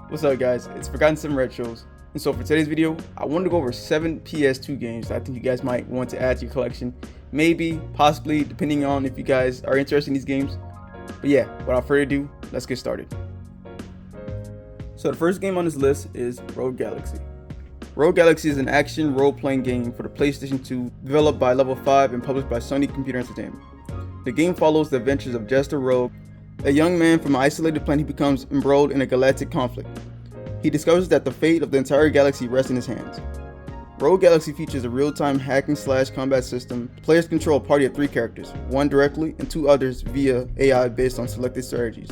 What's up guys, it's Forgotten 7 Retros, and so for today's video, I wanted to go over 7 PS2 games that I think you guys might want to add to your collection. Maybe, possibly, depending on if you guys are interested in these games. But yeah, without further ado, let's get started. So the first game on this list is Rogue Galaxy. Rogue Galaxy is an action role-playing game for the PlayStation 2, developed by Level 5 and published by Sony Computer Entertainment. The game follows the adventures of Jester Rogue, a young man from an isolated planet who becomes embroiled in a galactic conflict. He discovers that the fate of the entire galaxy rests in his hands. Rogue Galaxy features a real-time hacking/combat system. Players control a party of 3 characters, one directly and 2 others via AI based on selected strategies.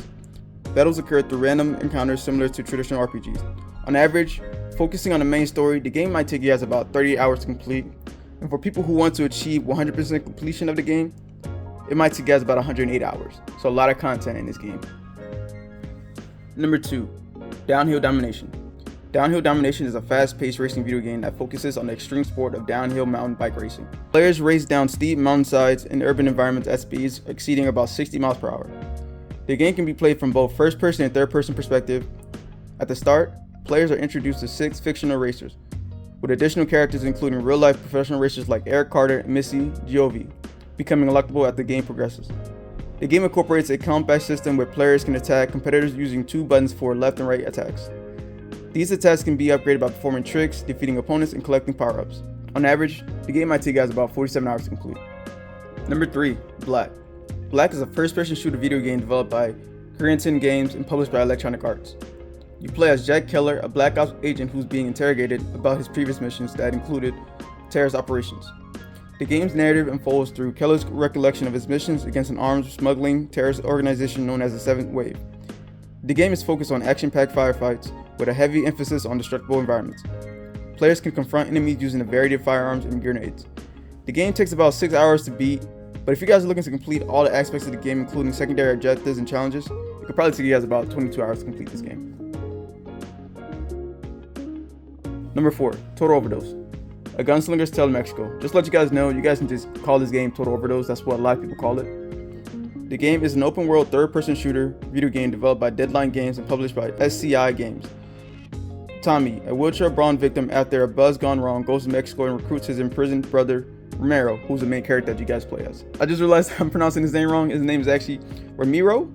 Battles occur through random encounters similar to traditional RPGs. On average, focusing on the main story, the game might take you guys about 30 hours to complete, and for people who want to achieve 100% completion of the game, it might take you guys about 108 hours, so a lot of content in this game. Number 2, Downhill Domination. Downhill Domination is a fast-paced racing video game that focuses on the extreme sport of downhill mountain bike racing. Players race down steep mountainsides in urban environments at speeds exceeding about 60 miles per hour. The game can be played from both first-person and third-person perspective. At the start, players are introduced to 6 fictional racers, with additional characters including real-life professional racers like Eric Carter and Missy Giove, becoming unlockable as the game progresses. The game incorporates a combat system where players can attack competitors using 2 buttons for left and right attacks. These attacks can be upgraded by performing tricks, defeating opponents, and collecting power-ups. On average, the game might take you guys about 47 hours to complete. Number 3, Black. Black is a first-person shooter video game developed by Coliseum Games and published by Electronic Arts. You play as Jack Keller, a Black Ops agent who's being interrogated about his previous missions that included terrorist operations. The game's narrative unfolds through Keller's recollection of his missions against an arms smuggling terrorist organization known as the Seventh Wave. The game is focused on action-packed firefights with a heavy emphasis on destructible environments. Players can confront enemies using a variety of firearms and grenades. The game takes about 6 hours to beat, but if you guys are looking to complete all the aspects of the game, including secondary objectives and challenges, it could probably take you guys about 22 hours to complete this game. Number 4, Total Overdose. A Gunslinger's Tale of Mexico. Just to let you guys know, you guys can just call this game Total Overdose, that's what a lot of people call it. The game is an open world third-person shooter video game developed by Deadline Games and published by SCI Games. Tommy, a wheelchair-bound victim after a buzz gone wrong, goes to Mexico and recruits his imprisoned brother, Romero, who's the main character that you guys play as. I just realized I'm pronouncing his name wrong. His name is actually Ramiro.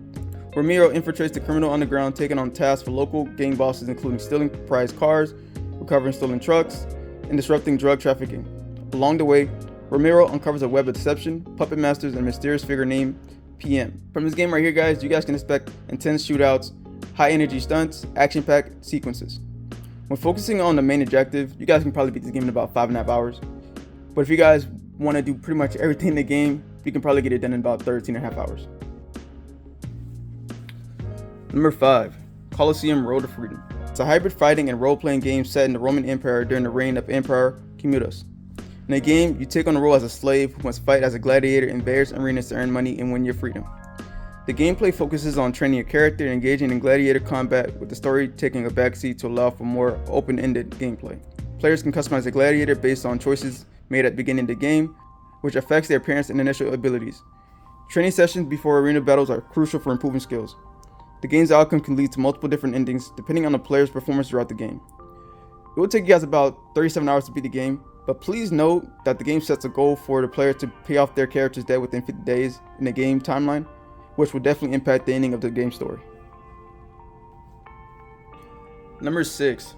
Ramiro infiltrates the criminal underground, taking on tasks for local gang bosses including stealing prized cars, recovering stolen trucks, and disrupting drug trafficking. Along the way, Ramiro uncovers a web of deception, puppet masters, and a mysterious figure named PM. From this game right here, guys, you guys can expect intense shootouts, high-energy stunts, action-packed sequences. When focusing on the main objective, you guys can probably beat this game in about 5.5 hours. But if you guys want to do pretty much everything in the game, you can probably get it done in about 13.5 hours. Number 5, Coliseum Road to Freedom. It's a hybrid fighting and role-playing game set in the Roman Empire during the reign of Emperor Commodus. In the game, you take on the role as a slave who must fight as a gladiator in various arenas to earn money and win your freedom. The gameplay focuses on training your character and engaging in gladiator combat, with the story taking a backseat to allow for more open-ended gameplay. Players can customize a gladiator based on choices made at the beginning of the game, which affects their appearance and initial abilities. Training sessions before arena battles are crucial for improving skills. The game's outcome can lead to multiple different endings depending on the player's performance throughout the game. It will take you guys about 37 hours to beat the game, but please note that the game sets a goal for the player to pay off their character's debt within 50 days in the game timeline, which will definitely impact the ending of the game story. Number 6,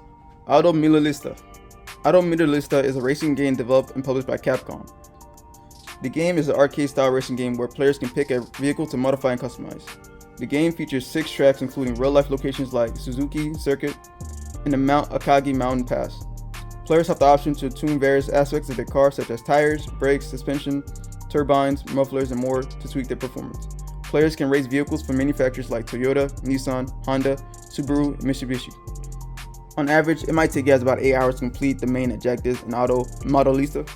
Modellista. Modellista is a racing game developed and published by Capcom. The game is an arcade-style racing game where players can pick a vehicle to modify and customize. The game features 6 tracks including real-life locations like Suzuki Circuit and the Mount Akagi Mountain Pass. Players have the option to tune various aspects of their car such as tires, brakes, suspension, turbines, mufflers, and more to tweak their performance. Players can race vehicles from manufacturers like Toyota, Nissan, Honda, Subaru, and Mitsubishi. On average, it might take you guys about 8 hours to complete the main objectives in Modellista.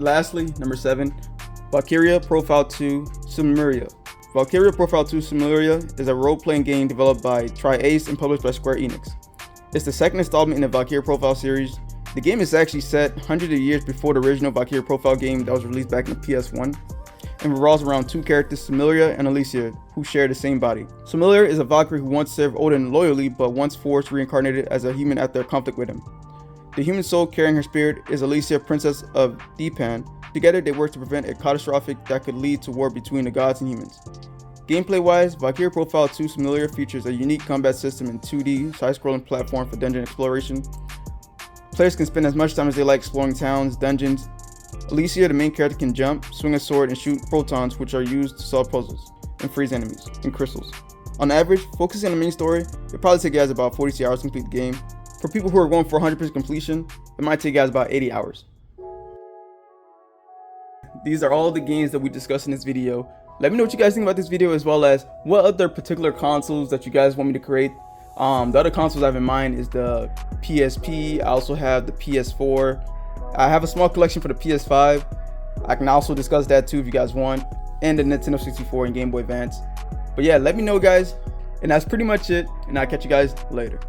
Lastly, number 7, Valkyrie Profile 2 Silmeria. Valkyrie Profile 2 Silmeria is a role-playing game developed by Tri-Ace and published by Square Enix. It's the second installment in the Valkyrie Profile series. The game is actually set hundreds of years before the original Valkyrie Profile game that was released back in the PS1. and revolves around two characters, Silmeria and Alicia, who share the same body. Silmeria is a Valkyrie who once served Odin loyally, but once forced reincarnated as a human after a conflict with him. The human soul carrying her spirit is Alicia, princess of Deepan. Together they work to prevent a catastrophe that could lead to war between the gods and humans. Gameplay-wise, Valkyrie Profile 2 Silmeria features a unique combat system in 2D side-scrolling platform for dungeon exploration. Players can spend as much time as they like exploring towns, dungeons. Alicia, the main character, can jump, swing a sword, and shoot protons, which are used to solve puzzles and freeze enemies and crystals. On average, focusing on the main story, it'll probably take you guys about 42 hours to complete the game. For people who are going for 100% completion, it might take you guys about 80 hours. These are all the games that we discussed in this video. Let me know what you guys think about this video, as well as what other particular consoles that you guys want me to create. The other consoles I have in mind is the PSP. I also have the PS4. I have a small collection for the PS5. I can also discuss that too if you guys want, and the Nintendo 64 and Game Boy Advance. But yeah, let me know, guys. And that's pretty much it, and I'll catch you guys later.